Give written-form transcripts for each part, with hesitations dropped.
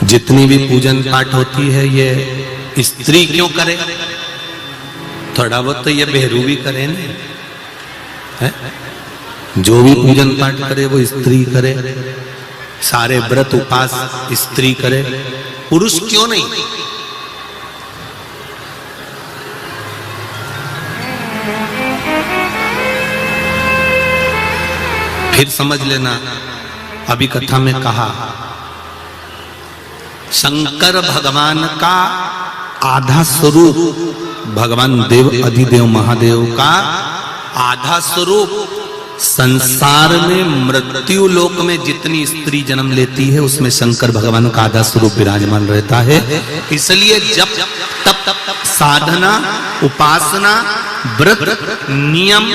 जितनी भी पूजन पाठ होती है ये स्त्री क्यों करे? थोड़ा बहुत तो ये बहरू भी करे ना, है? जो भी पूजन पाठ करे वो स्त्री करे, सारे व्रत उपास स्त्री करे, पुरुष क्यों नहीं? फिर समझ लेना, अभी कथा में कहा शंकर भगवान का आधा स्वरूप, भगवान देव अधिदेव महादेव का आधा स्वरूप संसार में मृत्यु लोक में जितनी स्त्री जन्म लेती है उसमें शंकर भगवान का आधा स्वरूप विराजमान रहता है। इसलिए जब तब साधना, उपासना, व्रत, नियम,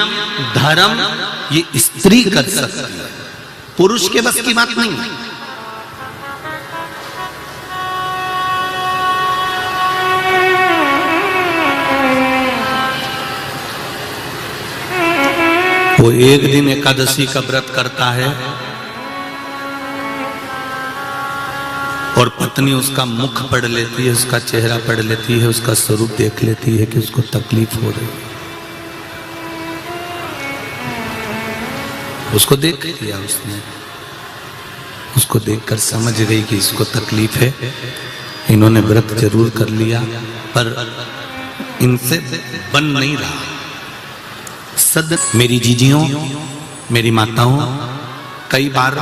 धर्म ये स्त्री कर सकती है, पुरुष के बस की बात नहीं। वो एक दिन एकादशी का व्रत करता है और पत्नी उसका मुख पढ़ लेती है, उसका चेहरा पढ़ लेती है, उसका स्वरूप देख लेती है कि उसको तकलीफ हो रही है। उसको देख लिया उसने, उसको देखकर समझ गई कि इसको तकलीफ है। इन्होंने व्रत जरूर कर लिया पर इनसे बन नहीं रहा। सद मेरी जीजियों, मेरी माताओं, कई बार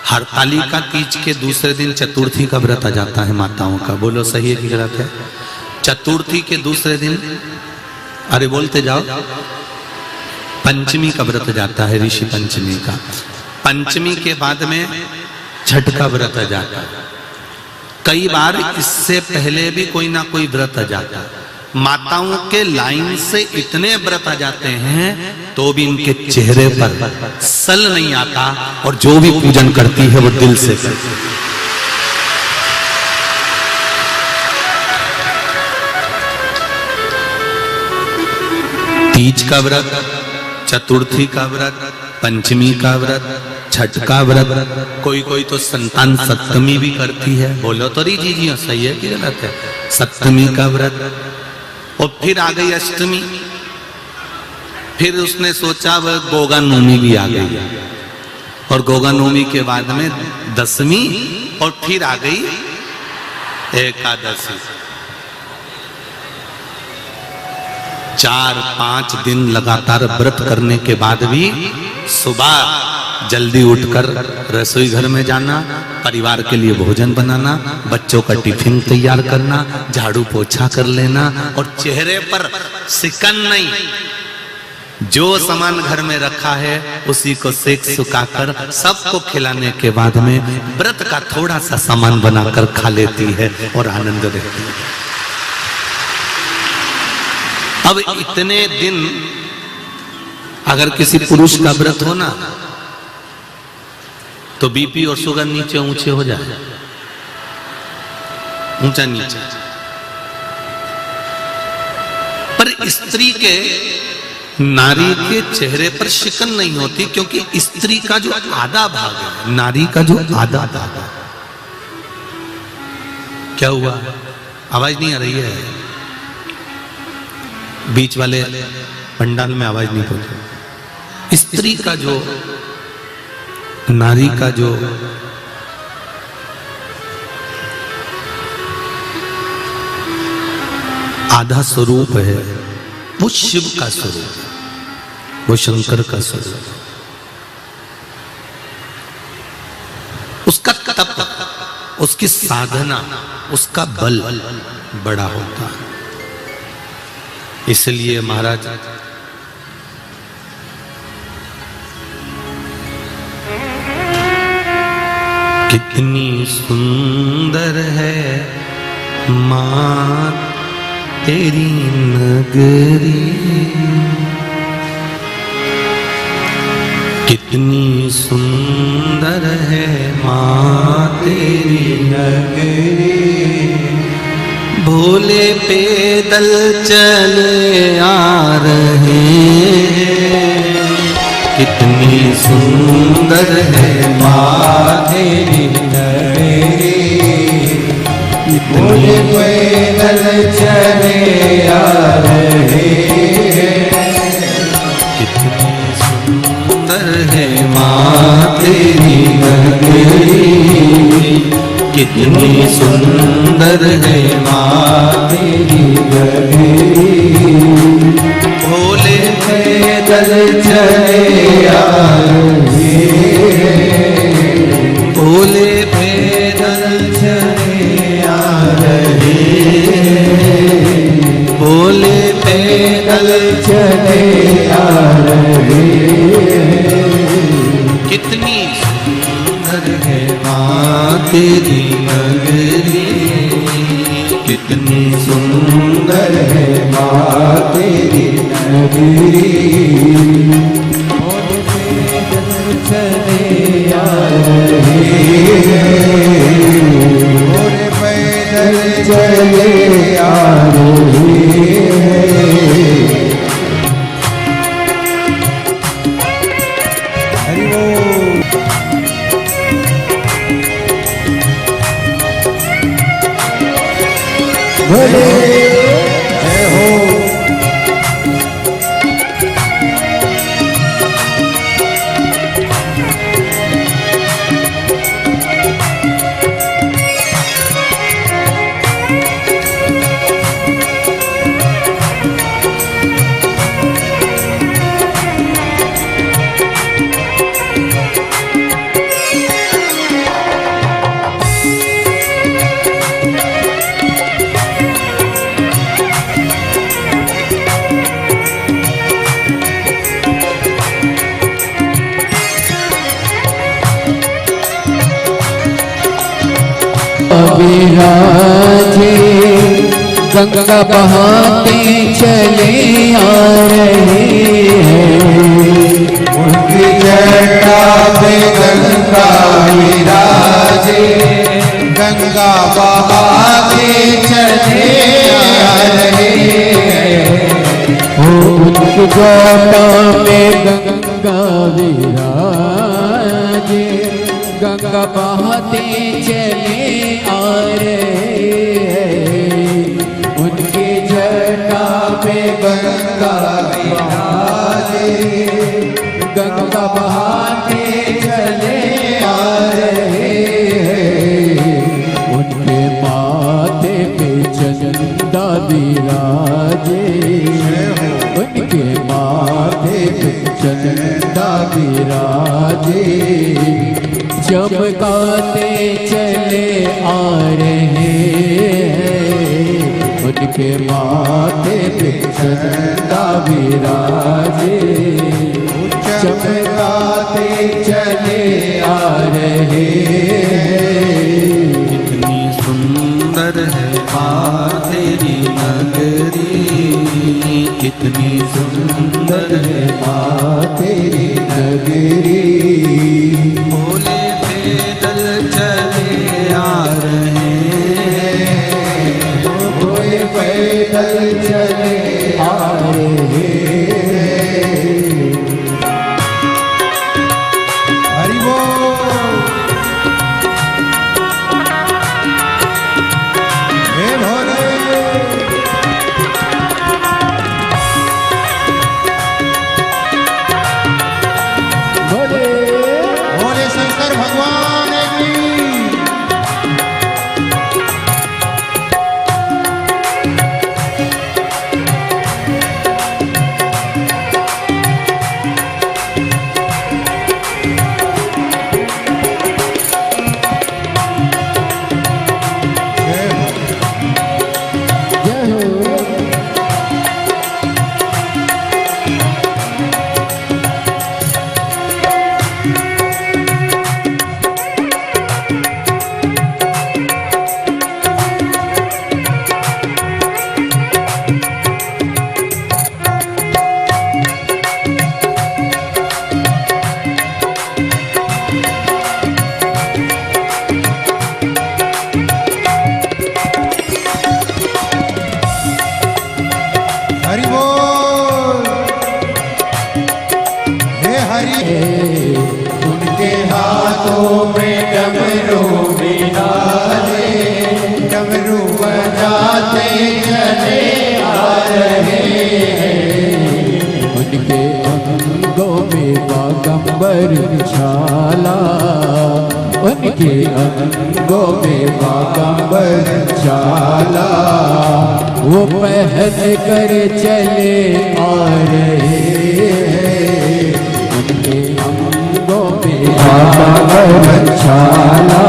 हरतालिका तीज के दूसरे दिन चतुर्थी का व्रत आ जाता है माताओं का। बोलो सही है कि गलत है? चतुर्थी के दूसरे दिन, अरे बोलते जाओ, पंचमी का व्रत जाता है, ऋषि पंचमी का। पंचमी के बाद में छठ का व्रत आ जाता है। कई बार इससे पहले भी कोई ना कोई व्रत आ जाता है। माताओं के लाइन से इतने व्रत आ जाते हैं तो भी इनके चेहरे पर सल नहीं आता और जो भी पूजन करती है वो दिल से करती है। तीज का व्रत, चतुर्थी का व्रत, पंचमी का व्रत, छठ का व्रत, कोई कोई तो संतान सप्तमी भी करती है। बोलो तो जी जी सही है कि गलत है? सप्तमी का व्रत, और फिर आ गई अष्टमी, फिर उसने सोचा वह गोगा नवमी भी आ गई, और गोगा नवमी के बाद में दशमी, और फिर आ गई एकादशी। 4-5 दिन लगातार व्रत करने के बाद भी सुबह जल्दी उठकर रसोई घर में जाना, परिवार के लिए भोजन बनाना, बच्चों का टिफिन तैयार करना, झाड़ू पोछा कर लेना, और चेहरे पर सिकन नहीं, जो सामान घर में रखा है उसी को सेक सुखाकर सबको खिलाने के बाद में व्रत का थोड़ा सा सामान बनाकर खा लेती है और आनंद रहती है। अब इतने दिन अगर किसी पुरुष का व्रत हो ना तो बीपी और शुगर नीचे ऊंचे हो जाए, ऊंचा नीचे। पर स्त्री के, नारी के चेहरे पर शिकन नहीं होती, क्योंकि स्त्री का जो आधा भाग है, नारी का जो आधा भाग है, क्या हुआ? आवाज नहीं आ रही है? बीच वाले पंडाल में आवाज नहीं पहुंची। स्त्री का जो, नारी का जो आधा स्वरूप है वो शिव का स्वरूप है, वो शंकर का स्वरूप है। उसका तप, उसकी साधना, उसका बल बड़ा होता है। इसलिए महाराज कितनी सुंदर है माँ तेरी नगरी, कितनी सुंदर है माँ तेरी नगरी, भोले पैदल चले आ रहे हैं, कितनी सुंदर है माँ तेरी नगरी, कितनी सुंदर है माँ तेरी नगरी। भोले पैदल चले आ रहे, भोले पैदल चले आ रहे, भोले पैदल चले आ रहे। कितनी सुंदर है माँ तेरी नगरी, कितनी सुंदर है माँ तेरी नगरी। भोले पैदल चले आ रहे, भोले पैदल चले आ रहे। भोले जय हो। विराजे गंगा बहाते चले आ रहे हैं, उनकी जटा पे गंगा विराजे, गंगा बहाते चले आ रहे हैं। उनकी जटा में गंगा विराजे, गंगा बहाते चले आ रहे हैं। उनके जटा में गंगा विराजे, गंगा बहाते चले आ रहे हैं। उनके माथे पे चंदा विराजे, उनके माथे पे चंदा विराजे, चमकाते चले आ रहे हैं। उनके माथे पे चंदा विराजे, चमकाते चले आ रहे हैं। कितनी सुंदर है माँ तेरी नगरी, कितनी सुंदर है माँ तेरी नगरी। भोले पैदल चले आ रहे हैं, भोले पैदल चले आ रहे हैं। हरि बोल। हे भोले भोले भोले शंकर भगवान की। जय हो। हरि बोल। हे हरि। उनके हाथों में डमरू बिराजे, डमरू बजाते चले आ रहे हैं। उनके अंगों में बागंबर छाला, उनके अंगों में बागंबर छाला, वो पहन कर चले आ रहे हैं। उनके अंगों में बागंबर छाला,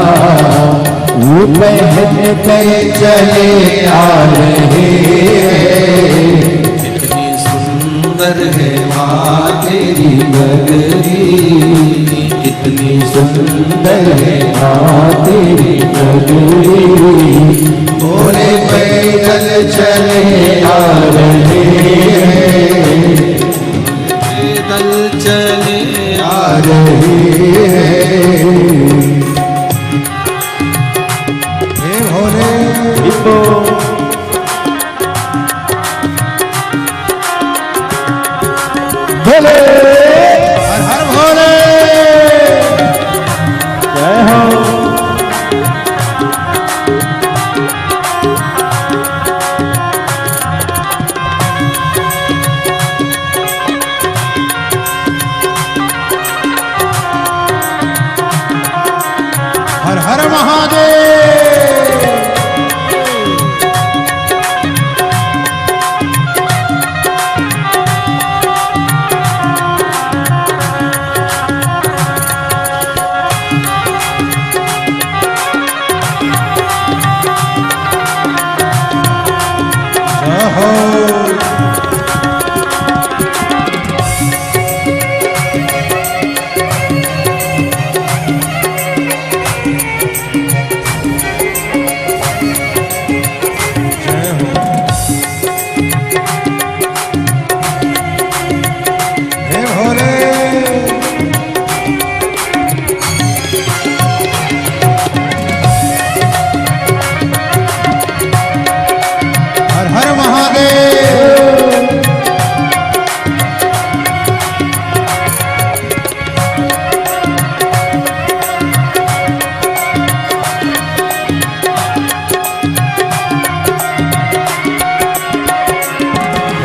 वो पहन कर चले आ रहे हैं। कितनी सुंदर है माँ तेरी नगरी, कितनी सुंदर है माँ तेरी नगरी, भोले पैदल चले आ रहे हैं। पैदल चले आ रहे हैं। हे भोले भोले, हर हर भोले, जय हो। हर हर महादेव।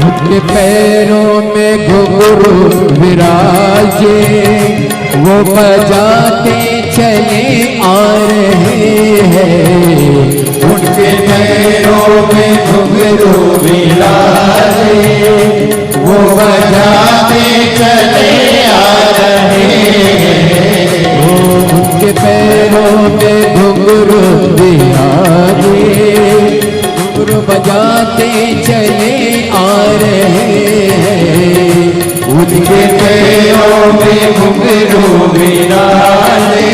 उनके पैरों में घुंघरू विराजे, वो बजाते चले आ रहे हैं। उनके पैरों में घुंघरू विराजे, वो बजाते चले आ रहे हैं। उनके पैरों में घुंघरू विराजे, घुंघरू बजाते चले आ रहे हैं। उनके पैरों में घुंघरू विराजे,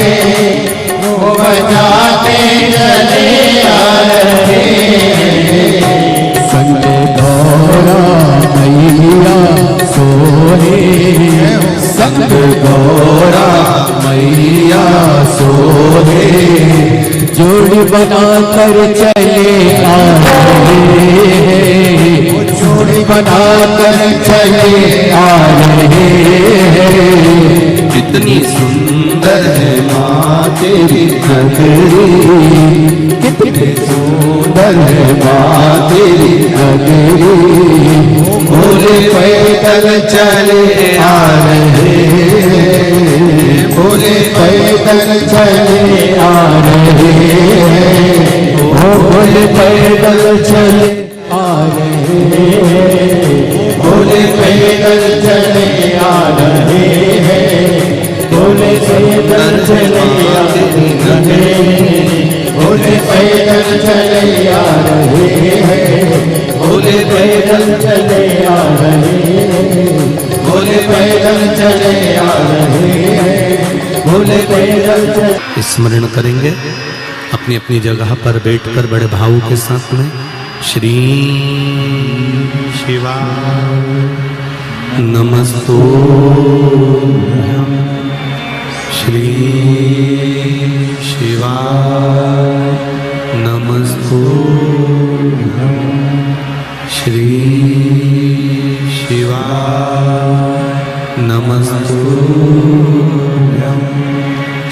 वो बजाते चले आ रहे हैं। संग गौरा मैया सोहे, संग गौरा मैया सोहे, जोड़ी बनाकर चले आ रहे हैं। जोड़ी बनाकर चले आ रहे हैं। कितनी सुंदर है माँ तेरी नगरी, कितनी सुंदर है माँ तेरी नगरी, भोले पैदल चले आ रहे हैं। भोले पैदल चले आ रहे हैं। भोले पैदल चले आ रहे हैं। भोले पैदल चले आ रहे हैं। भोले पैदल चले आ रहे हैं। भोले पैदल चले आ रहे हैं। भोले पैदल चले आ रहे हैं। भोले पैदल चले आ रहे हैं। भोले पैदल चले। स्मरण करेंगे अपनी अपनी जगह पर बैठकर बड़े भाव के साथ में। श्री शिवाय नमस्तु, श्री शिवाय नमस्तु, श्री शिवाय नमस्तु,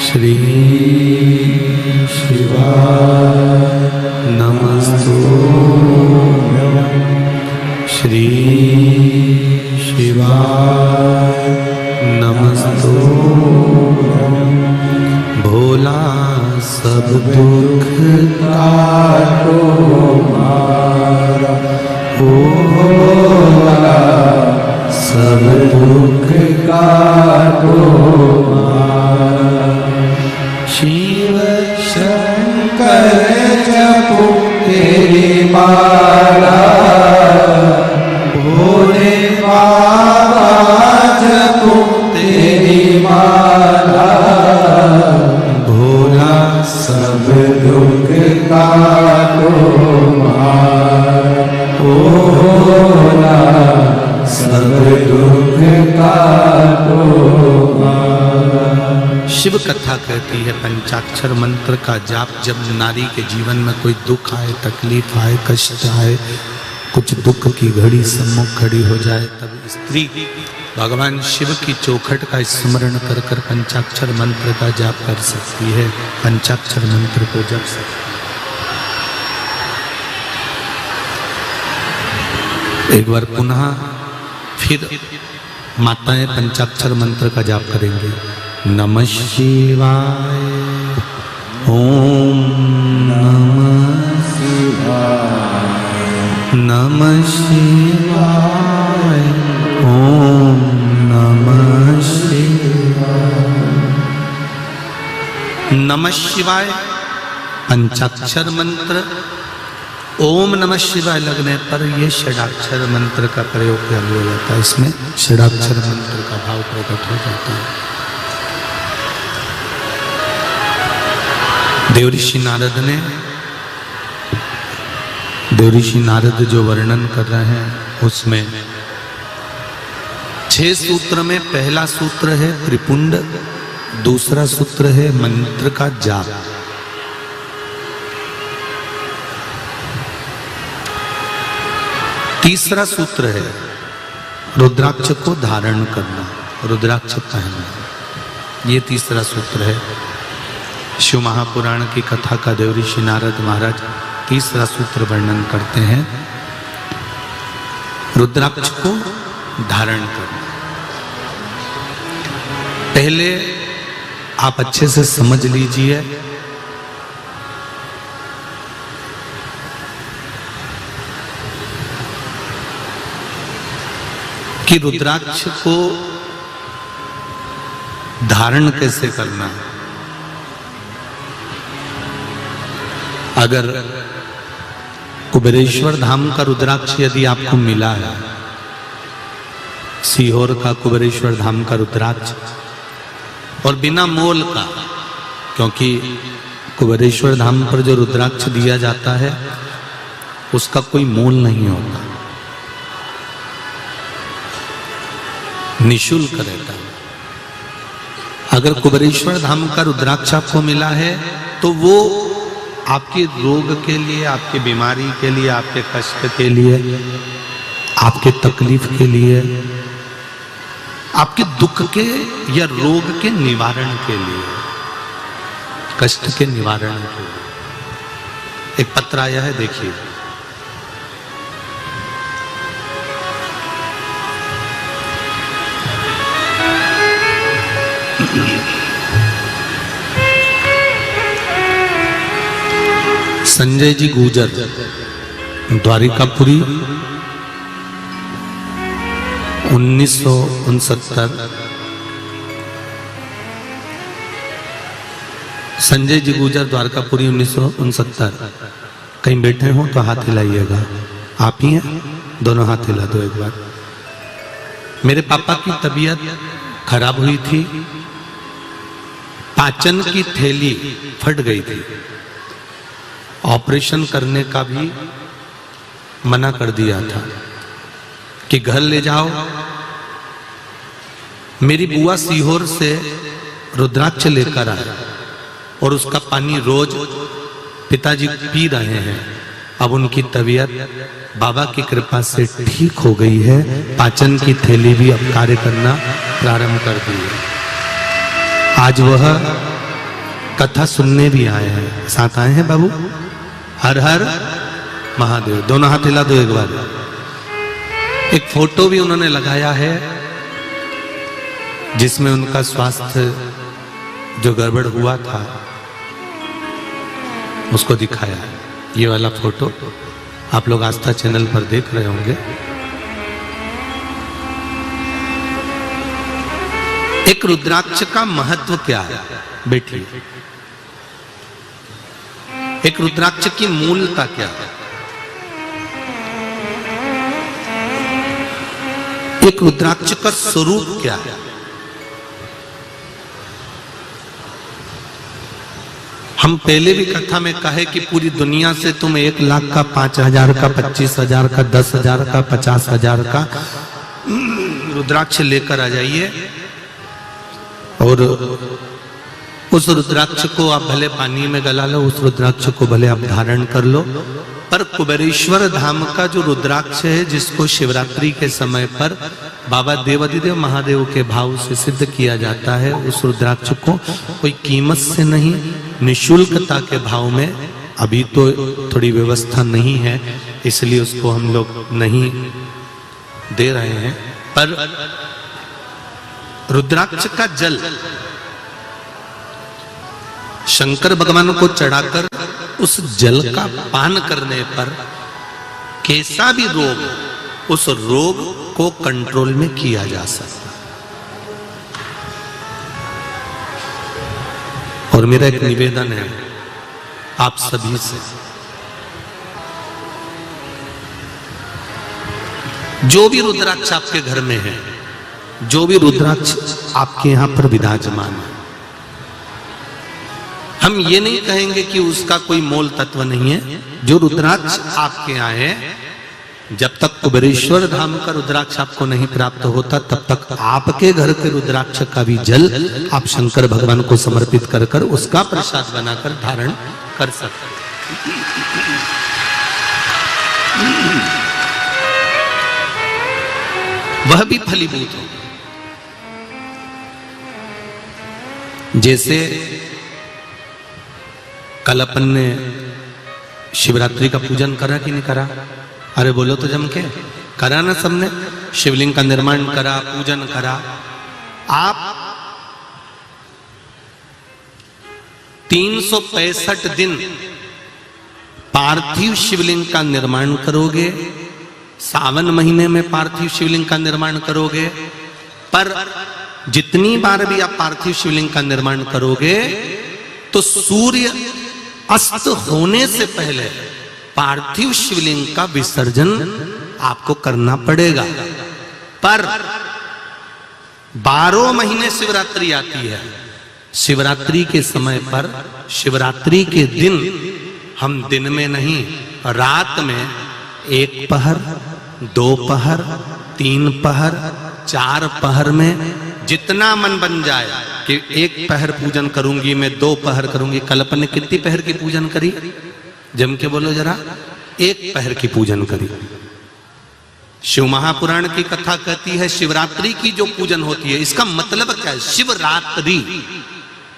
श्री शिवाय नमस्तु, श्री शिवाय नमस्तु। भोला सब दुख काटो मारा, भोला सब दुख काटो मारा। शिव शंकर जपो तेरी माला, भोले बाबा जपो तेरी माला, भोला सब दुख काटो मारा, भोला सब दुख काटो मारा। शिव कथा कहती है पंचाक्षर मंत्र का जाप जब नारी के जीवन में कोई दुख आए, तकलीफ आए, कष्ट आए, कुछ दुख की घड़ी सम्मुख खड़ी हो जाए, तब स्त्री भगवान शिव की चौखट का स्मरण कर कर पंचाक्षर मंत्र का जाप कर सकती है, पंचाक्षर मंत्र को जप सकती है। एक बार पुनः फिर माताएं पंचाक्षर मंत्र का जाप करेंगे। नमः शिवाय, ओम नमः शिवाय, नमः शिवाय, ओम नमः शिवाय। नमः शिवाय पंचाक्षर मंत्र, ओम नमः शिवाय लगने पर यह षडाक्षर मंत्र का प्रयोग किया जाता है। इसमें षडाक्षर मंत्र का भाव प्रकट हो जाता है। देवऋषि नारद जो वर्णन कर रहे हैं उसमें 6 सूत्र में पहला सूत्र है त्रिपुंड, दूसरा सूत्र है मंत्र का जाप, तीसरा सूत्र है रुद्राक्ष को धारण करना, रुद्राक्ष पहनना, ये तीसरा सूत्र है। शिव महापुराण की कथा का देवऋषि नारद महाराज तीसरा सूत्र वर्णन करते हैं, रुद्राक्ष को धारण करना। पहले आप अच्छे से समझ लीजिए कि रुद्राक्ष को धारण कैसे करना है। अगर कुबेरेश्वर धाम का रुद्राक्ष यदि आपको मिला है, सीहोर का कुबेरेश्वर धाम का रुद्राक्ष, और बिना मोल का, क्योंकि कुबेरेश्वर धाम पर जो रुद्राक्ष दिया जाता है उसका कोई मोल नहीं होता, निशुल्क रहता है। अगर कुबेरेश्वर धाम का रुद्राक्ष आपको मिला है तो वो आपके रोग के लिए, आपकी बीमारी के लिए, आपके कष्ट के लिए, आपके तकलीफ के लिए, आपके दुख के या रोग के निवारण के लिए, कष्ट के निवारण के लिए। एक पत्र आया है, देखिए। संजय जी गुजर, द्वारिकापुरी, 1969। संजय जी गुजर, द्वारकापुरी, 1969। कहीं बैठे हो तो हाथ हिलाइएगा। आप ही हैं? दोनों हाथ हिला दो एक बार। मेरे पापा की तबीयत खराब हुई थी, पाचन की थैली फट गई थी, ऑपरेशन करने का भी मना कर दिया था कि घर ले जाओ। मेरी बुआ सीहोर से रुद्राक्ष लेकर आए और उसका पानी रोज पिताजी पी रहे हैं। अब उनकी तबीयत बाबा की कृपा से ठीक हो गई है, पाचन की थैली भी अब कार्य करना प्रारंभ कर दी है। आज वह कथा सुनने भी आए हैं, साथ आए हैं बाबू। हर हर महादेव, दोनों हाथ हिला दो एक बार। एक फोटो भी उन्होंने लगाया है जिसमें उनका स्वास्थ्य जो गड़बड़ हुआ था उसको दिखाया। ये वाला फोटो आप लोग आस्था चैनल पर देख रहे होंगे। एक रुद्राक्ष का महत्व क्या है बेटी? एक रुद्राक्ष की मूलता क्या है? एक रुद्राक्ष का स्वरूप क्या है? हम पहले भी कथा में कहे कि पूरी दुनिया से तुम 1 लाख का, 5,000 का, 25,000 का, 10,000 का, 50,000 का रुद्राक्ष लेकर आ जाइए और उस रुद्राक्ष को आप भले पानी में गला लो, उस रुद्राक्ष को भले आप धारण कर लो, पर कुबेरेश्वर धाम का जो रुद्राक्ष है, जिसको शिवरात्रि के समय पर बाबा देवाधिदेव महादेव के भाव से सिद्ध किया जाता है, उस रुद्राक्ष को कोई कीमत से नहीं, निशुल्कता के भाव में, अभी तो थोड़ी व्यवस्था नहीं है इसलिए उसको हम लोग नहीं दे रहे हैं, पर रुद्राक्ष का जल शंकर भगवान को चढ़ाकर उस जल का पान करने पर कैसा भी रोग, उस रोग को कंट्रोल में किया जा सकता। और मेरा एक निवेदन है आप सभी से, जो भी रुद्राक्ष आपके घर में है, जो भी रुद्राक्ष आपके यहां पर विराजमान है, हम ये नहीं कहेंगे कि उसका कोई मोल तत्व नहीं है। जो रुद्राक्ष आपके यहाँ है, जब तक कुबेरेश्वर धाम का रुद्राक्ष आपको नहीं प्राप्त होता, तब तक आपके घर के रुद्राक्ष का भी जल आप शंकर भगवान को समर्पित कर कर उसका प्रसाद बनाकर धारण कर सकते। वह भी फलीभूत हो। जैसे कल अपन ने शिवरात्रि का पूजन करा कि नहीं करा? अरे बोलो तो जम के, करा ना सबने? शिवलिंग का निर्माण करा, पूजन करा। आप 365 दिन पार्थिव शिवलिंग का निर्माण करोगे, सावन महीने में पार्थिव शिवलिंग का निर्माण करोगे, पर जितनी बार भी आप पार्थिव शिवलिंग का निर्माण करोगे तो सूर्य अस्त होने से पहले पार्थिव शिवलिंग का विसर्जन आपको करना पड़ेगा। पर 12 महीने शिवरात्रि आती है। शिवरात्रि के समय पर, शिवरात्रि के दिन हम दिन में नहीं, रात में 1 पहर, 2 पहर, 3 पहर, 4 पहर में जितना मन बन जाए कि 1 पहर पूजन करूंगी मैं, 2 पहर करूंगी। कल अपन ने कितनी पहर की पूजन करी? जम के बोलो जरा। 1 पहर की पूजन करी। शिव महापुराण की कथा कहती है शिवरात्रि की जो पूजन होती है, इसका मतलब क्या है? शिवरात्रि,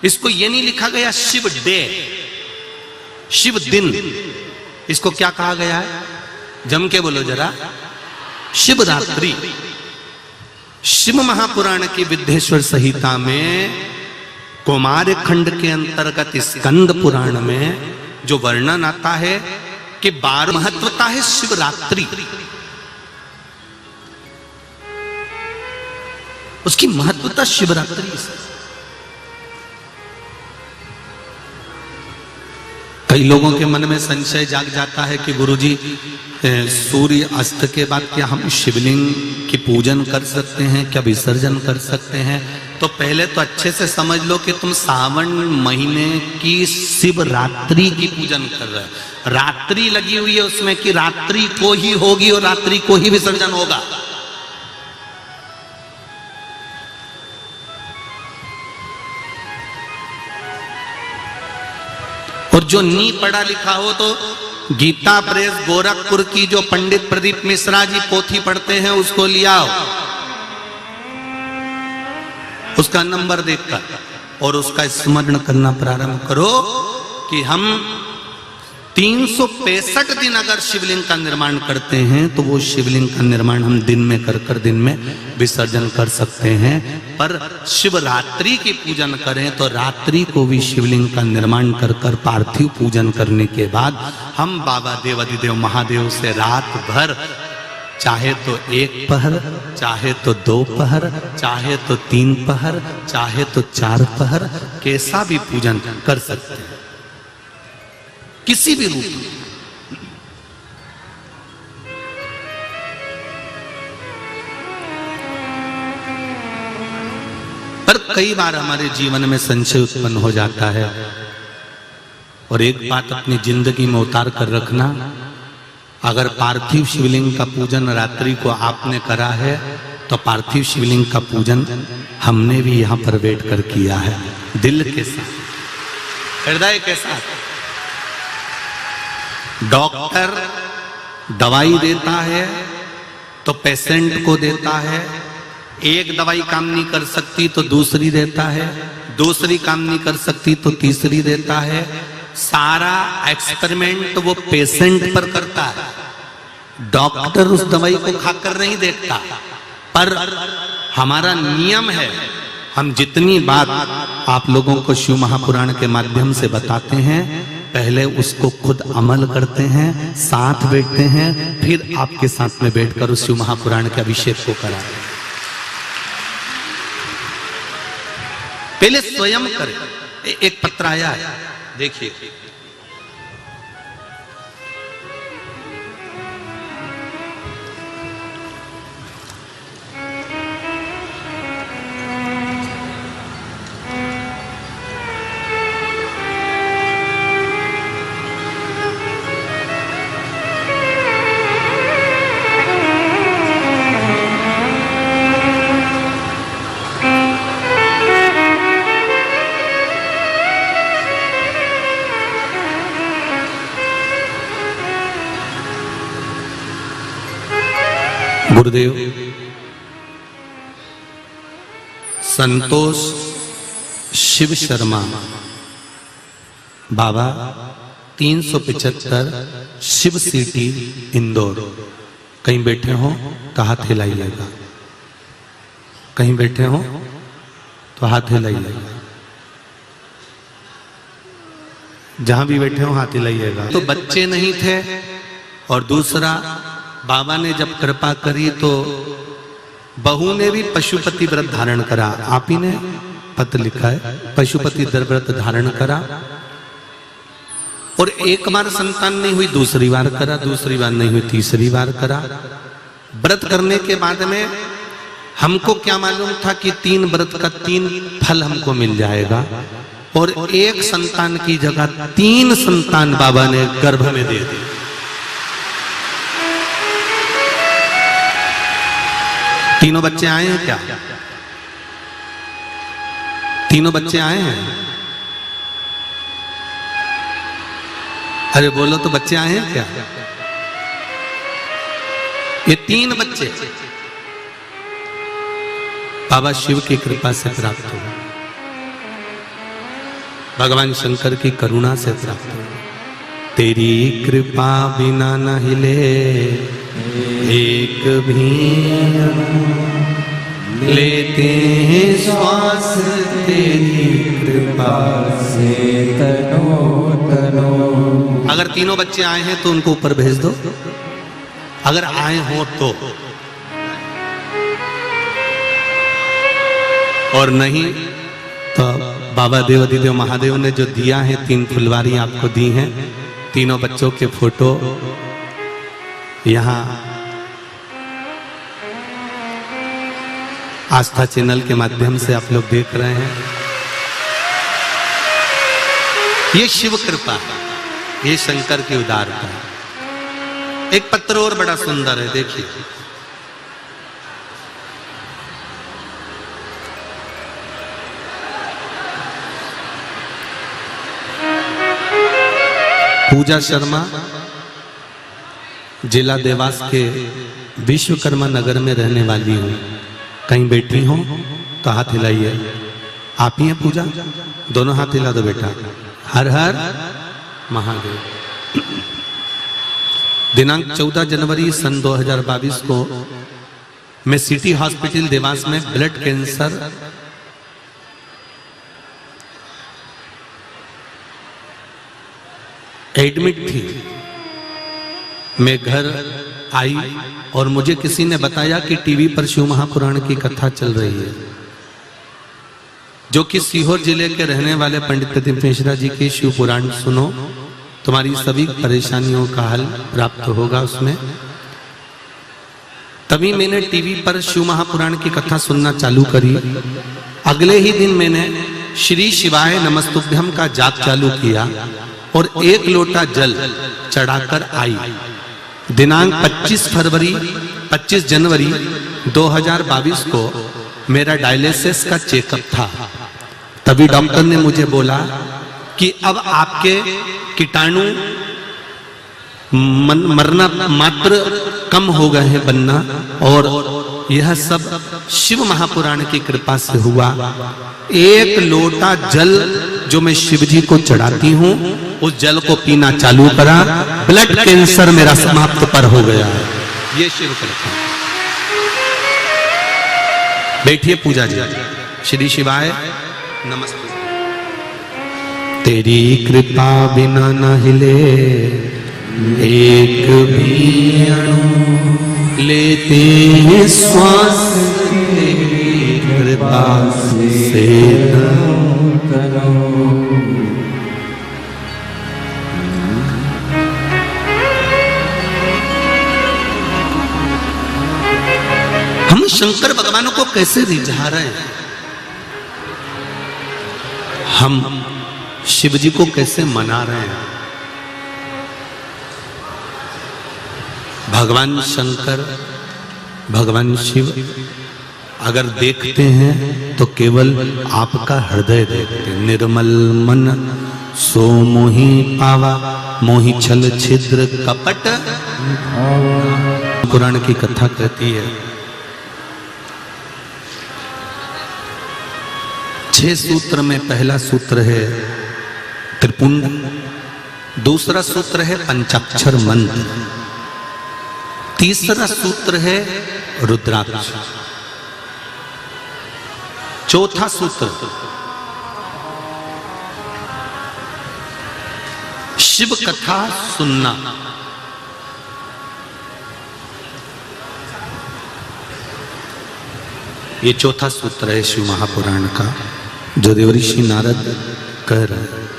इसको ये नहीं लिखा गया शिव डे, शिव दिन, इसको क्या कहा गया है? जम के बोलो जरा। शिवरात्रि। शिव महापुराण की विद्येश्वर संहिता में कुमार खंड के अंतर्गत स्कंद पुराण में जो वर्णन आता है कि 12 महत्वता है शिवरात्रि, उसकी महत्वता शिवरात्रि से। कई लोगों के मन में संशय जाग जाता है कि गुरुजी सूर्य अस्त के बाद क्या हम शिवलिंग की पूजन कर सकते हैं, क्या विसर्जन कर सकते हैं? तो पहले तो अच्छे से समझ लो कि तुम सावन महीने की शिवरात्रि की पूजन कर रहे हो। रात्रि लगी हुई है उसमें कि रात्रि को ही होगी और रात्रि को ही विसर्जन होगा। और जो नी पढ़ा लिखा हो तो गीता प्रेस गोरखपुर की जो पंडित प्रदीप मिश्रा जी पोथी पढ़ते हैं उसको लिया, उसका नंबर देखकर और उसका स्मरण करना प्रारंभ करो कि हम 365 दिन अगर शिवलिंग का निर्माण करते हैं तो वो शिवलिंग का निर्माण हम दिन में कर दिन में विसर्जन कर सकते हैं। पर शिवरात्रि की पूजन करें तो रात्रि को भी शिवलिंग का निर्माण कर पार्थिव पूजन करने के बाद हम बाबा देवाधिदेव महादेव से रात भर, चाहे तो 1 पहर, चाहे तो 2 पहर, चाहे तो 3 पहर, चाहे तो 4 पहर, कैसा भी पूजन कर सकते हैं, किसी भी रूप में। पर कई बार हमारे जीवन में संशय उत्पन्न हो जाता है, और एक बात अपनी जिंदगी में उतार कर रखना, अगर पार्थिव शिवलिंग का पूजन रात्रि को आपने करा है तो पार्थिव शिवलिंग का पूजन हमने भी यहां पर बैठ कर किया है, दिल के साथ, हृदय के साथ। डॉक्टर दवाई देता है तो पेशेंट को देता है, एक दवाई काम नहीं कर सकती तो दूसरी देता है, दूसरी काम नहीं कर सकती तो तीसरी देता है। सारा एक्सपेरिमेंट वो पेशेंट पर करता है, डॉक्टर उस दवाई को खाकर नहीं देखता। पर हमारा नियम है, हम जितनी बात आप लोगों को शिव महापुराण के माध्यम से बताते हैं, पहले उसको खुद अमल करते हैं, साथ बैठते हैं, फिर आपके साथ में बैठकर उस शिव महापुराण के अभिषेक को कराते हैं। पहले स्वयं करें। एक पत्र आया है, देखिए, गुरुदेव संतोष शिव शर्मा बाबा 375 शिव सिटी इंदौर। कहीं बैठे हो तो हाथ हिलाइएगा, कहीं बैठे हो तो हाथ हिलाइएगा, जहां भी बैठे हो हाथ हिलाइएगा। तो बच्चे नहीं थे, और दूसरा बाबा ने जब कृपा करी तो बहू ने भी पशुपति व्रत धारण करा। आप ही ने पत्र लिखा है, पशुपति व्रत धारण करा, और एक बार संतान नहीं हुई, दूसरी बार करा, दूसरी बार नहीं हुई, तीसरी बार करा। व्रत करने के बाद में हमको क्या मालूम था कि 3 व्रत का 3 फल हमको मिल जाएगा, और एक संतान की जगह 3 संतान बाबा ने गर्भ में दे दी। तीनों बच्चे आए हैं क्या? तीनों बच्चे आए हैं? अरे बोलो तो, बच्चे आए हैं क्या? ये 3 बच्चे बाबा शिव की कृपा से प्राप्त हुए, भगवान शंकर की करुणा से प्राप्त हुए। तेरी कृपा बिना न हिले एक भी, लेते हैं श्वास तेरी कृपा से तनो तनो। अगर तीनों बच्चे आए हैं तो उनको ऊपर भेज दो, अगर आए हो तो, और नहीं तो बाबा देवाधिदेव महादेव ने जो दिया है 3 फुलवारी आपको दी हैं, तीनों बच्चों के फोटो यहाँ आस्था चैनल के माध्यम से आप लोग देख रहे हैं। ये शिव कृपा है, ये शंकर की उदारता है। एक पत्र और बड़ा सुंदर है, देखिए। पूजा शर्मा जिला देवास के विश्वकर्मा नगर में रहने वाली हूँ। कहीं बैठी हो तो हाथ हिलाइए। आप ही हैं पूजा? दोनों हाथ हिला दो बेटा। हर हर महादेव। दिनांक 14 जनवरी सन 2022 को मैं सिटी हॉस्पिटल देवास में ब्लड कैंसर एडमिट थी। मैं घर आई और मुझे किसी ने बताया कि टीवी पर शिव महापुराण की कथा चल रही है, जो कि सीहोर जिले के रहने वाले पंडित प्रदीप मिश्रा जी की शिव पुराण सुनो, तुम्हारी सभी परेशानियों का हल प्राप्त होगा उसमें। तभी मैंने टीवी पर शिव महापुराण की कथा सुनना चालू करी। अगले ही दिन मैंने श्री शिवाय नमस्तुभ्यम का जाप चालू किया और 1 लोटा जल चढ़ाकर आई। दिनांक 25 जनवरी 2022 को मेरा डायलिसिस का चेकअप था। तभी डॉक्टर ने मुझे बोला कि अब आपके कीटाणु मरना मात्र कम हो गए हैं बनना, और यह सब शिव महापुराण की कृपा से हुआ। 1 लोटा जल जो मैं शिव जी को चढ़ाती हूँ, उस जल को पीना चालू करा, ब्लड कैंसर मेरा समाप्त पर हो गया। ये शिव कृपा। बैठिए पूजा जी। श्री शिवाय नमस्ते। तेरी कृपा बिना न हिले एक भी अणु, लेते हैं श्वास तेरी कृपा से हम शंकर भगवान को कैसे रिझा रहे हैं, हम शिव जी को कैसे मना रहे हैं। भगवान शंकर, भगवान शिव अगर देखते हैं तो केवल आपका हृदय देखते हैं। निर्मल मन सो मोहि पावा, मोहि छल छिद्र कपट। पुराण की कथा कहती है 6 सूत्र में पहला सूत्र है त्रिपुंड, दूसरा सूत्र है पंचाक्षर मंत्र, तीसरा सूत्र है रुद्राक्ष, चौथा सूत्र शिव कथा सुनना। ये चौथा सूत्र है शिव महापुराण का, जो देवऋषि नारद कह रहे हैं।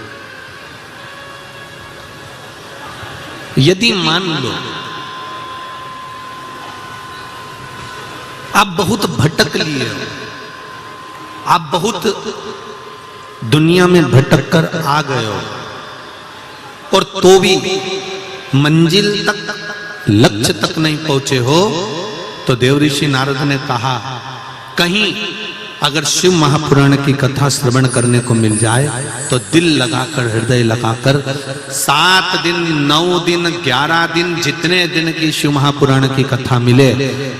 यदि मान लो आप बहुत भटक लिए हो, आप बहुत दुनिया में भटक कर आ गए हो, और तो भी मंजिल तक, लक्ष्य तक नहीं पहुंचे हो, तो देवऋषि नारद ने कहा कहीं अगर शिव महापुराण की कथा श्रवण करने को मिल जाए तो दिल लगाकर, हृदय लगाकर 7 दिन, 9 दिन, 11 दिन, जितने दिन की शिव महापुराण की कथा मिले,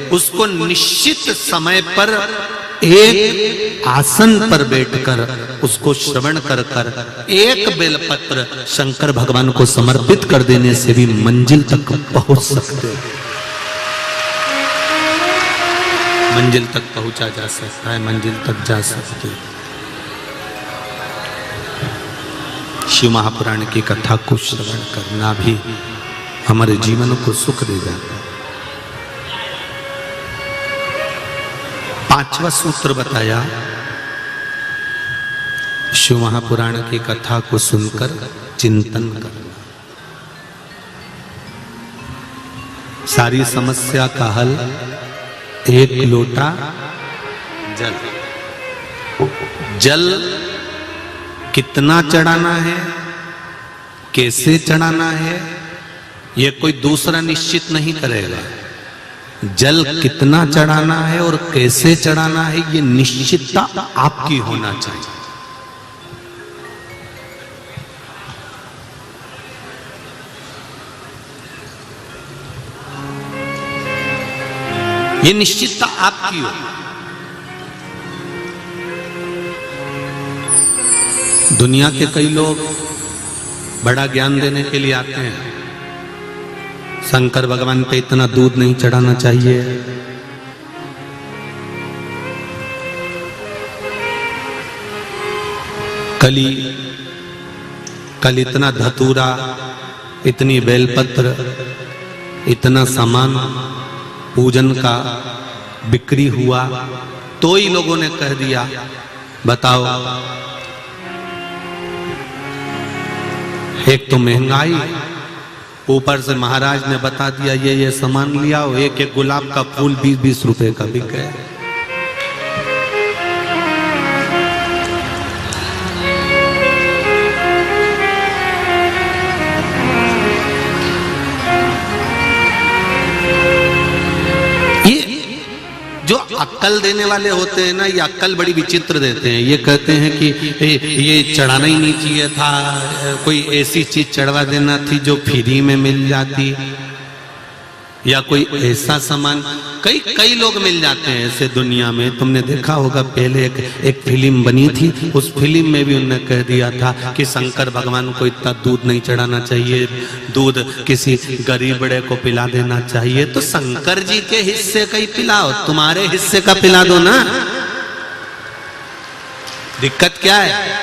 उसको निश्चित समय पर एक आसन पर बैठकर उसको श्रवण कर कर एक बेलपत्र शंकर भगवान को समर्पित कर देने से भी मंजिल तक पहुंच सकते हैं। मंजिल तक पहुंचा जा सकता है, मंजिल तक जा सकते हैं। शिव महापुराण की कथा को श्रवण करना भी हमारे जीवन को सुख दे जाता है। 5वां सूत्र बताया, शिव महापुराण की कथा को सुनकर चिंतन करना। सारी समस्या का हल 1 लोटा जल। जल कितना चढ़ाना है, कैसे चढ़ाना है, यह कोई दूसरा निश्चित नहीं करेगा। जल कितना चढ़ाना है और कैसे चढ़ाना है, यह निश्चितता आपकी होना चाहिए। ये निश्चितता आपकी हो। दुनिया के कई लोग बड़ा ज्ञान देने के लिए आते हैं, शंकर भगवान पे इतना दूध नहीं चढ़ाना चाहिए। कल इतना धतूरा, इतनी बेलपत्र, इतना सामान पूजन का बिक्री हुआ, तो ही लोगों ने कह दिया, बताओ। एक तो महंगाई, ऊपर से महाराज ने बता दिया ये सामान लिया, एक एक गुलाब का फूल 20-20 रुपए का बिक गया। जो अक्कल देने वाले होते हैं ना, ये अक्कल बड़ी विचित्र देते हैं। ये कहते हैं कि ये चढ़ाना ही नहीं चाहिए था, कोई ऐसी चीज चढ़वा देना थी जो फ्री में मिल जाती, या कोई ऐसा सामान। कई लोग मिल जाते हैं ऐसे दुनिया में। तुमने देखा होगा पहले एक फिल्म बनी थी, उस फिल्म में भी उन्होंने कह दिया था कि शंकर भगवान को इतना दूध नहीं चढ़ाना चाहिए, दूध किसी गरीब बड़े को पिला देना चाहिए। तो शंकर जी के हिस्से का ही पिलाओ, तुम्हारे हिस्से का पिला दो ना, दिक्कत क्या है?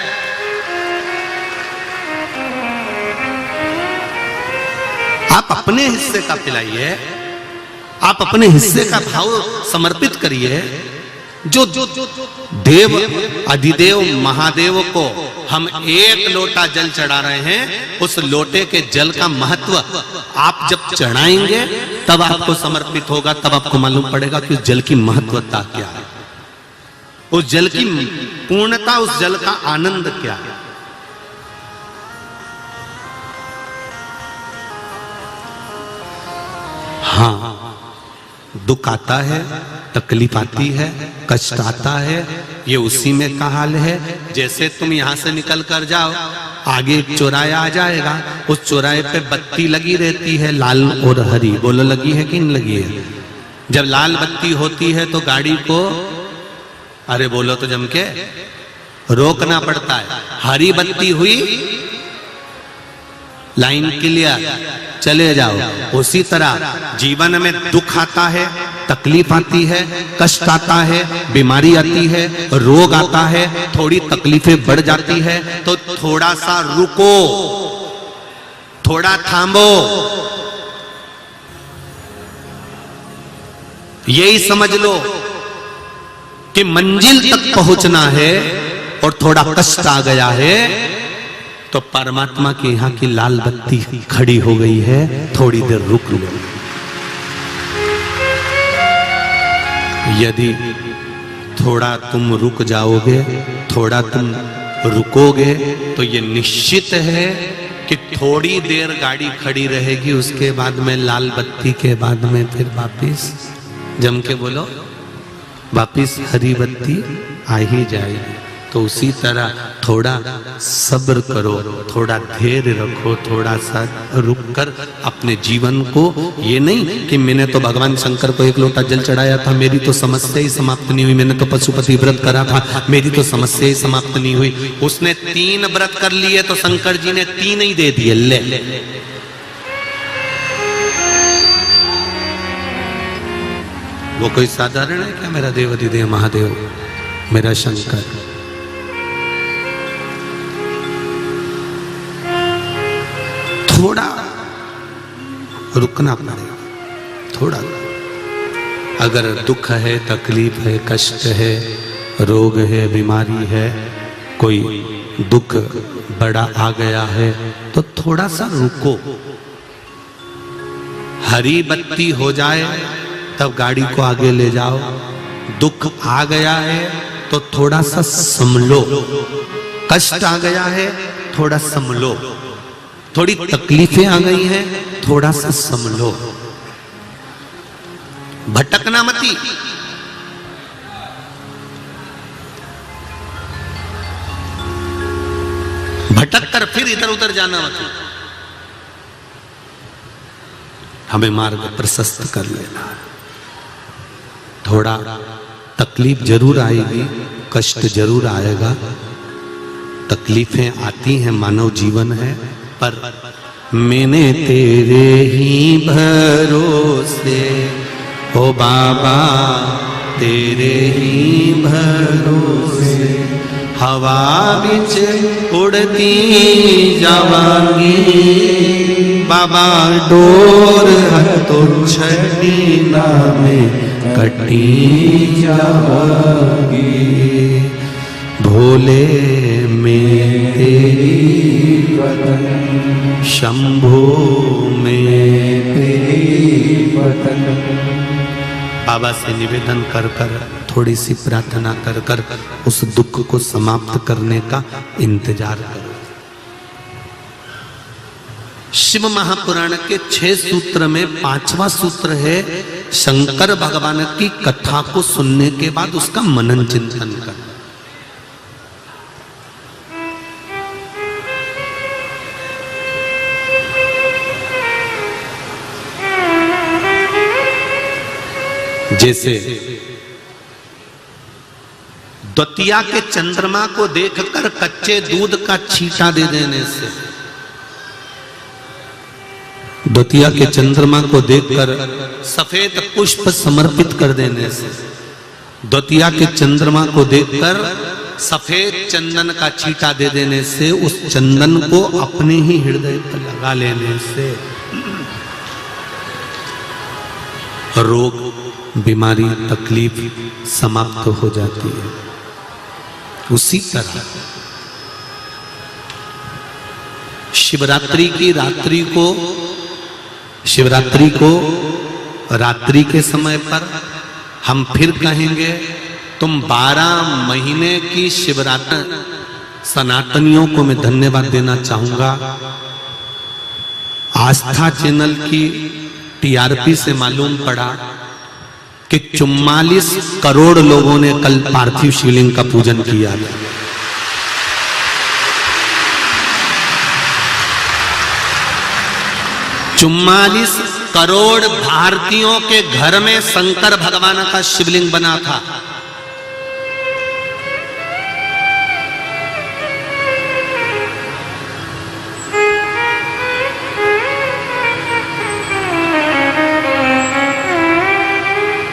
आप अपने हिस्से का पिलाइए, आप अपने हिस्से का भाव समर्पित करिए। जो देव अधिदेव महादेव को हम एक लोटा जल चढ़ा रहे हैं, उस लोटे के जल का महत्व आप जब चढ़ाएंगे तब आपको समर्पित होगा, तब आपको मालूम पड़ेगा कि उस जल की महत्वता क्या है, उस जल की पूर्णता, उस जल का आनंद क्या है। हाँ, दुख आता है, तकलीफ आती है, कष्ट आता है, ये उसी में का हाल है। जैसे तुम यहां से निकल कर जाओ, आगे एक चौराहा आ जाएगा, उस चौराहे पे बत्ती लगी रहती है, लाल और हरी। बोलो लगी है कि नहीं लगी है? जब लाल बत्ती होती है तो गाड़ी को, अरे बोलो तो जम के, रोकना पड़ता है। हरी बत्ती हुई, लाइन क्लियर, चले जाओ। उसी तरह जीवन में दुख आता है, तकलीफ आती है, कष्ट आता है, बीमारी आती है, रोग आता है, थोड़ी तकलीफें बढ़ जाती है, तो थोड़ा सा रुको, थोड़ा थामो। यही समझ लो कि मंजिल तक पहुंचना है और थोड़ा कष्ट आ गया है तो परमात्मा के यहाँ की लाल बत्ती खड़ी हो गई है, थोड़ी देर रुक लो। यदि थोड़ा तुम रुक जाओगे, थोड़ा तुम रुकोगे, तो ये निश्चित है कि थोड़ी देर गाड़ी खड़ी रहेगी, उसके बाद में लाल बत्ती के बाद में फिर वापिस, जम के बोलो, वापिस हरी बत्ती आ ही जाएगी। तो उसी तरह थोड़ा सब्र करो, थोड़ा धैर्य रखो, थोड़ा सा रुक कर अपने जीवन को, ये नहीं कि मैंने तो भगवान शंकर को एक लोटा जल चढ़ाया था, मेरी तो समस्या ही समाप्त नहीं हुई, मैंने तो पशुपति व्रत करा था, मेरी तो समस्या ही समाप्त नहीं हुई। उसने 3 व्रत कर लिए तो शंकर जी ने 3 ही दे दिए। ले वो कोई साधारण है क्या? मेरा देव अधिदेव महादेव, मेरा शंकर। थोड़ा रुकना पड़ेगा, थोड़ा। अगर दुख है, तकलीफ है, कष्ट है, रोग है, बीमारी है, कोई दुख बड़ा आ गया है, तो थोड़ा सा रुको। हरी बत्ती हो जाए तब गाड़ी को आगे ले जाओ। दुख आ गया है तो थोड़ा सा संभलो, कष्ट आ गया है थोड़ा संभलो, थोड़ी तकलीफें आ गई हैं थोड़ा सा संभलो, भटकना मती। भटक कर फिर इधर उधर जाना मत, हमें मार्ग प्रशस्त कर लेना। थोड़ा तकलीफ जरूर आएगी, कष्ट जरूर आएगा, तकलीफें आती हैं, मानव जीवन है, पर मैंने तेरे ही भरोसे, ओ बाबा तेरे ही भरोसे, हवा बिच उड़ती जावांगी, बाबा डोर तो छड़ी ना में कटी जावांगी, भोले में तेरी वतन, शंभो में तेरी वतन। बाबा से निवेदन कर कर, थोड़ी सी प्रार्थना कर कर उस दुख को समाप्त करने का इंतजार करो। शिव महापुराण के 6 सूत्र में 5वां सूत्र है शंकर भगवान की कथा को सुनने के बाद उसका मनन चिंतन कर। जैसे द्वितीया के चंद्रमा को देखकर कच्चे दूध का छींटा दे देने से, द्वितीया के चंद्रमा को देखकर सफेद पुष्प समर्पित कर देने से, द्वितीया के चंद्रमा को देखकर सफेद चंदन का छींटा दे देने से, उस चंदन को अपने ही हृदय पर लगा लेने से रोग, बीमारी, तकलीफ समाप्त हो जाती है। उसी तरह शिवरात्रि की रात्रि को, शिवरात्रि को रात्रि के समय पर हम फिर कहेंगे, तुम 12 महीने की शिवरात्रि। सनातनियों को मैं धन्यवाद देना चाहूंगा। आस्था चैनल की टीआरपी से मालूम पड़ा कि 44 करोड़ लोगों ने कल पार्थिव शिवलिंग का पूजन किया था। चुम्मालीस करोड़ भारतीयों के घर में शंकर भगवान का शिवलिंग बना था।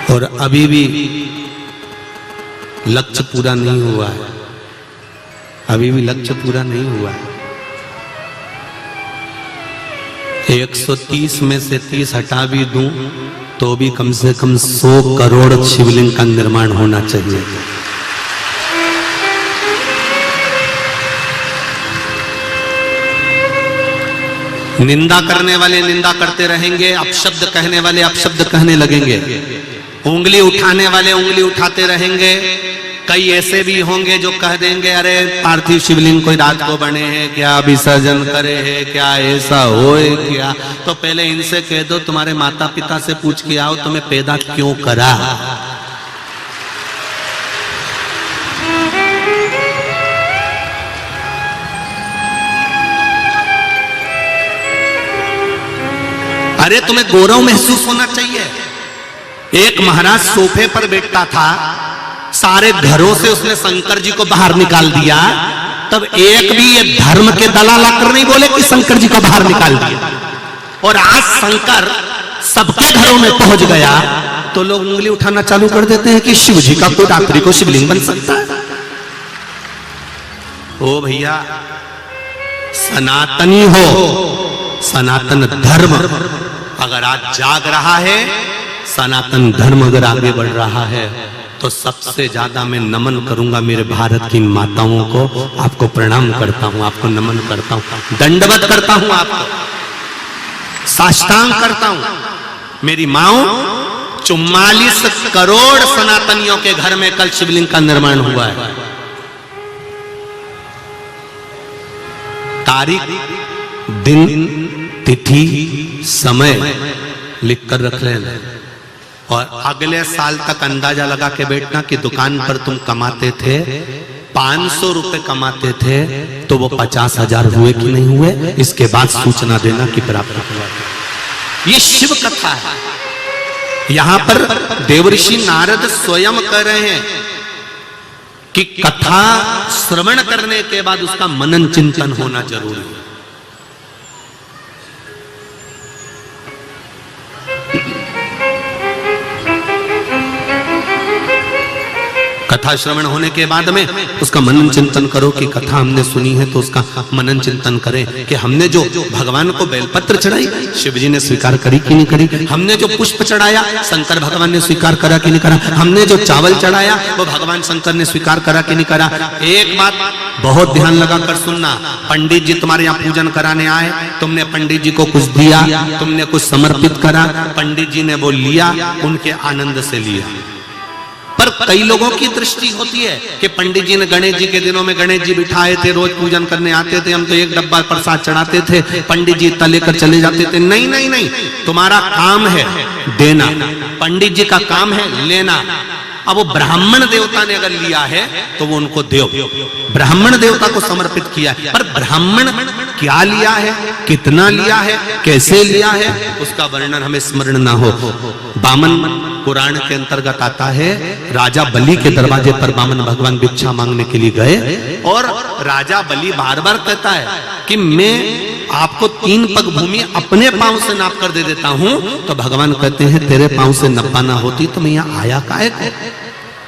और अभी भी लक्ष्य पूरा नहीं हुआ है, अभी भी लक्ष्य पूरा नहीं हुआ है। 130 में से 30 हटा भी दूं तो भी कम से कम 100 करोड़ शिवलिंग का निर्माण होना चाहिए। निंदा करने वाले निंदा करते रहेंगे, अपशब्द कहने वाले अपशब्द कहने लगेंगे, उंगली उठाने वाले उंगली उठाते रहेंगे। कई ऐसे भी होंगे जो कह देंगे, अरे पार्थिव शिवलिंग कोई रात को बने हैं क्या, विसर्जन करे हैं क्या, ऐसा होए क्या। तो पहले इनसे कह दो, तुम्हारे माता पिता से पूछ के आओ तुम्हें पैदा क्यों करा। अरे तुम्हें गौरव महसूस होना चाहिए। एक महाराज सोफे पर बैठता था, सारे घरों से उसने शंकर जी को बाहर निकाल दिया, तब एक भी ये धर्म के दलाल आकर नहीं बोले कि शंकर जी को बाहर निकाल दिया। और आज शंकर सबके घरों में पहुंच गया तो लोग उंगली उठाना चालू कर देते हैं कि शिव जी का कोई रात्रि को शिवलिंग बन सकता है। ओ भैया, सनातनी हो, सनातन धर्म अगर आज जाग रहा है, सनातन धर्म अगर आगे बढ़ रहा है, तो सबसे ज्यादा मैं नमन करूंगा मेरे भारत की माताओं को। आपको प्रणाम करता हूं, आपको नमन करता हूं, दंडवत करता हूं, आपको साष्टांग करता हूं। मेरी माओ, 44 करोड़ सनातनियों के घर में कल शिवलिंग का निर्माण हुआ है। तारीख, दिन, तिथि, समय लिखकर रख लेना और अगले साल तक अंदाजा लगा के बैठना कि दुकान पर तुम कमाते थे 500 रुपए कमाते थे तो वो 50,000 हुए कि नहीं हुए, इसके बाद सूचना देना कि प्राप्त हुआ। ये शिव कथा है। यहां पर देवऋषि नारद स्वयं कह रहे हैं कि कथा श्रवण करने के बाद उसका मनन चिंतन होना जरूरी है। कथा श्रवण होने के बाद में उसका मनन चिंतन करो कि कथा हमने सुनी है तो उसका मनन चिंतन करें कि हमने जो भगवान को बेलपत्र चढ़ाई शिव जी ने स्वीकार करी कि नहीं करी, हमने जो पुष्प चढ़ाया शंकर भगवान ने स्वीकार करा कि नहीं करा, हमने जो चावल चढ़ाया वो भगवान शंकर ने स्वीकार करा कि नहीं करा। एक बात बहुत ध्यान लगा कर सुनना, पंडित जी तुम्हारे यहाँ पूजन कराने आए, तुमने पंडित जी को कुछ दिया, तुमने कुछ समर्पित करा, पंडित जी ने वो लिया, उनके आनंद से लिया। पर कई लोगों की दृष्टि होती है कि पंडित जी ने गणेश जी के दिनों में गणेश जी बिठाए थे, रोज पूजन करने आते थे, हम तो एक डब्बा प्रसाद चढ़ाते थे, पंडित जी इतना लेकर चले जाते थे। नहीं नहीं नहीं, तुम्हारा काम है देना, पंडित जी का काम है लेना। अब वो ब्राह्मण देवता ने अगर लिया है तो वो उनको देव, ब्राह्मण देवता को समर्पित किया है। पर ब्राह्मण क्या लिया है, कितना लिया है, कैसे लिया है, उसका वर्णन हमें स्मरण ना हो। बामन पुराण के अंतर्गत आता है, राजा बलि के दरवाजे पर बामन भगवान भिक्षा मांगने के लिए गए और राजा बलि बार बार कहता है कि मैं आपको 3 पग भूमि अपने पांव से नाप कर दे देता हूं। तो भगवान कहते हैं तेरे पांव से नपाना होती तो मैं यहां आया काहे को,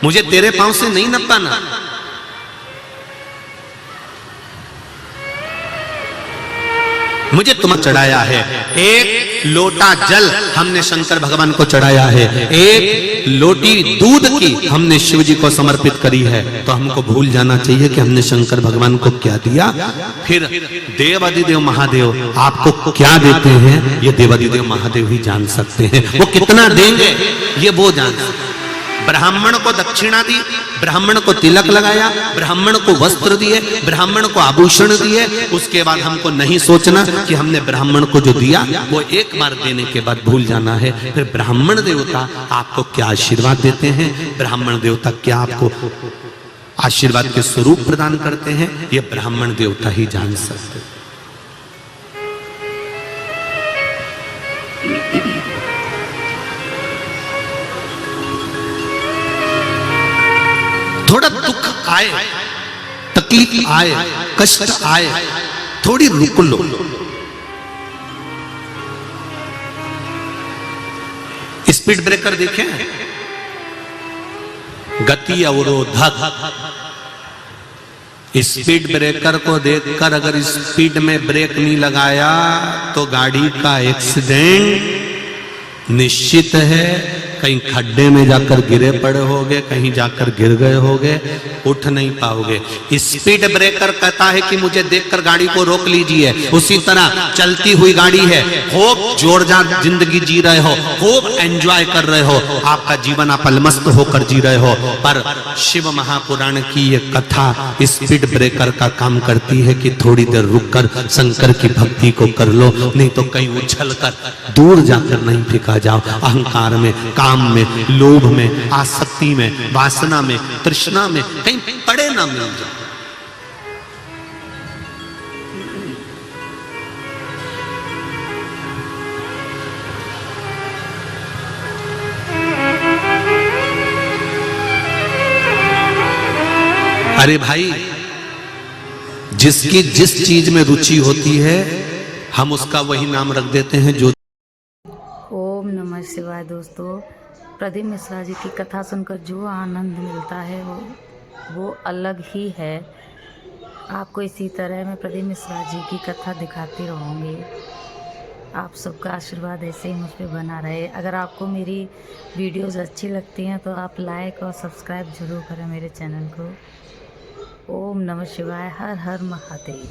मुझे तेरे पांव से नहीं नपाना। मुझे तुम्हें चढ़ाया है, एक लोटा जल हमने शंकर भगवान को चढ़ाया है, एक लोटी दूध की हमने शिव जी को समर्पित करी है। तो हमको भूल जाना चाहिए कि हमने शंकर भगवान को क्या दिया। फिर देवादिदेव महादेव आपको क्या देते हैं ये देवादिदेव महादेव ही जान सकते हैं, वो कितना देंगे ये वो जान सकते हैं। ब्राह्मण को दक्षिणा दी, ब्राह्मण को तिलक लगाया, ब्राह्मण को वस्त्र दिए, ब्राह्मण को आभूषण दिए, उसके बाद हमको नहीं सोचना कि हमने ब्राह्मण को जो दिया वो एक बार देने के बाद भूल जाना है। फिर ब्राह्मण देवता आपको क्या आशीर्वाद देते हैं, ब्राह्मण देवता क्या आपको आशीर्वाद के स्वरूप प्रदान करते हैं, ये ब्राह्मण देवता ही जान सकते। थोड़ा दुख आए, तकलीफ आए, कष्ट आए, थोड़ी रुक लो। स्पीड ब्रेकर देखें, गति अवरोधक, स्पीड ब्रेकर को देखकर अगर स्पीड में ब्रेक नहीं लगाया तो गाड़ी का एक्सीडेंट निश्चित है। कहीं खड्डे में जाकर गिरे पड़े होगे, कहीं जाकर गिर गए होगे, उठ नहीं पाओगे। स्पीड ब्रेकर कहता है कि मुझे देखकर गाड़ी को रोक लीजिए। उसी तरह चलती हुई गाड़ी है, खूब जोरदार जिंदगी जी रहे हो, खूब एंजॉय कर रहे हो, आपका जीवन आप अलमस्त होकर जी रहे हो। पर शिव महापुराण की ये कथा स्पीड ब्रेकर का काम करती है कि थोड़ी देर रुककर शंकर की भक्ति को कर लो, नहीं तो कहीं उछल कर दूर जाकर नहीं फेंका जाओ। अहंकार में, काम में, लोभ में, आसक्ति में, वासना में, तृष्णा में कहीं पड़े ना मिल जाओ। अरे भाई, जिसकी जिस चीज में रुचि होती है हम उसका वही नाम रख देते हैं। जो ओम नमः शिवाय। दोस्तों, प्रदीप मिश्रा जी की कथा सुनकर जो आनंद मिलता है वो अलग ही है। आपको इसी तरह मैं प्रदीप मिश्रा जी की कथा दिखाती रहूँगी। आप सबका आशीर्वाद ऐसे ही मुझ पे बना रहे। अगर आपको मेरी वीडियोस अच्छी लगती हैं तो आप लाइक और सब्सक्राइब जरूर करें मेरे चैनल को। ओम नमः शिवाय। हर हर महादेव।